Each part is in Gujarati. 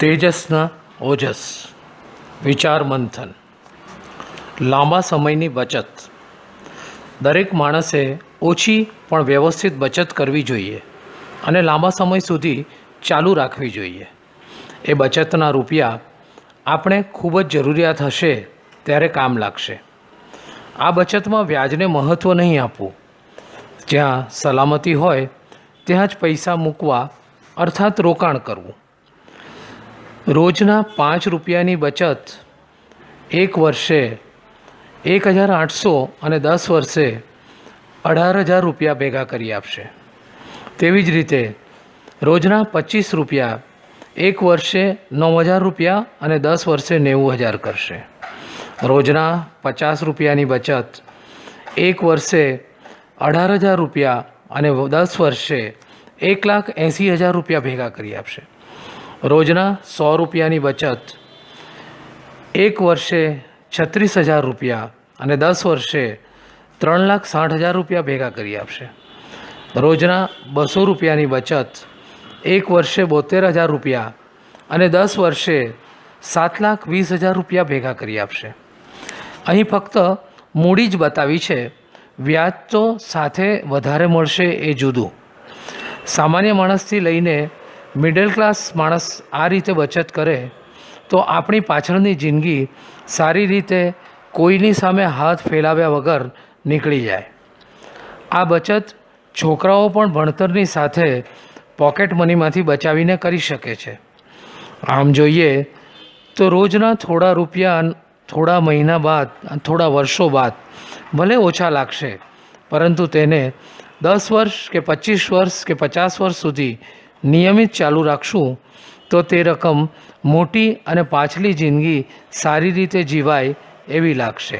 તેજસના ઓજસ વિચાર મંથન. લાંબા સમયની બચત. દરેક માણસે ઓછી પણ વ્યવસ્થિત બચત કરવી જોઈએ અને લાંબા સમય સુધી ચાલુ રાખવી જોઈએ. એ બચતના રૂપિયા આપણે ખૂબ જ જરૂરિયાત હશે ત્યારે કામ લાગશે. આ બચતમાં વ્યાજને મહત્ત્વ નહીં આપવું. જ્યાં સલામતી હોય ત્યાં જ પૈસા મૂકવા અર્થાત રોકાણ કરવું. રોજના 5 રૂપિયાની બચત એક વર્ષે 1,800 અને 10 વર્ષે 18,000 રૂપિયા ભેગા કરી આપશે. તેવી જ રીતે રોજના 25 રૂપિયા એક વર્ષે 9,000 રૂપિયા અને 10 વર્ષે 90,000 કરશે. રોજના 50 રૂપિયાની બચત એક વર્ષે 18,000 રૂપિયા અને 10 વર્ષે 1,80,000 રૂપિયા ભેગા કરી આપશે. રોજના 100 રૂપિયાની બચત એક વર્ષે 36,000 રૂપિયા અને 10 વર્ષે 3,60,000 રૂપિયા ભેગા કરી આપશે. રોજના 200 રૂપિયાની બચત એક વર્ષે 72,000 રૂપિયા અને 10 વર્ષે 7,20,000 રૂપિયા ભેગા કરી આપશે. અહીં ફક્ત મૂડી જ બતાવી છે, વ્યાજ તો સાથે વધારે મળશે એ જુદું. સામાન્ય માણસથી લઈને મિડલ ક્લાસ માણસ આ રીતે બચત કરે તો આપણી પાછળની જિંદગી સારી રીતે કોઈની સામે હાથ ફેલાવ્યા વગર નીકળી જાય. આ બચત છોકરાઓ પણ ભણતરની સાથે પોકેટ મનીમાંથી બચાવીને કરી શકે છે. આમ જોઈએ તો રોજના થોડા રૂપિયા થોડા મહિના બાદ થોડા વર્ષો બાદ ભલે ઓછા લાગશે, પરંતુ તેને 10 વર્ષ કે 25 વર્ષ કે 50 વર્ષ સુધી નિયમિત ચાલુ રાખશું તો તે રકમ મોટી અને પાછલી જિંદગી સારી રીતે જીવાય એવી લાગશે.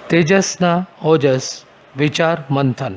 તેજસના ઓજસ વિચાર મંથન.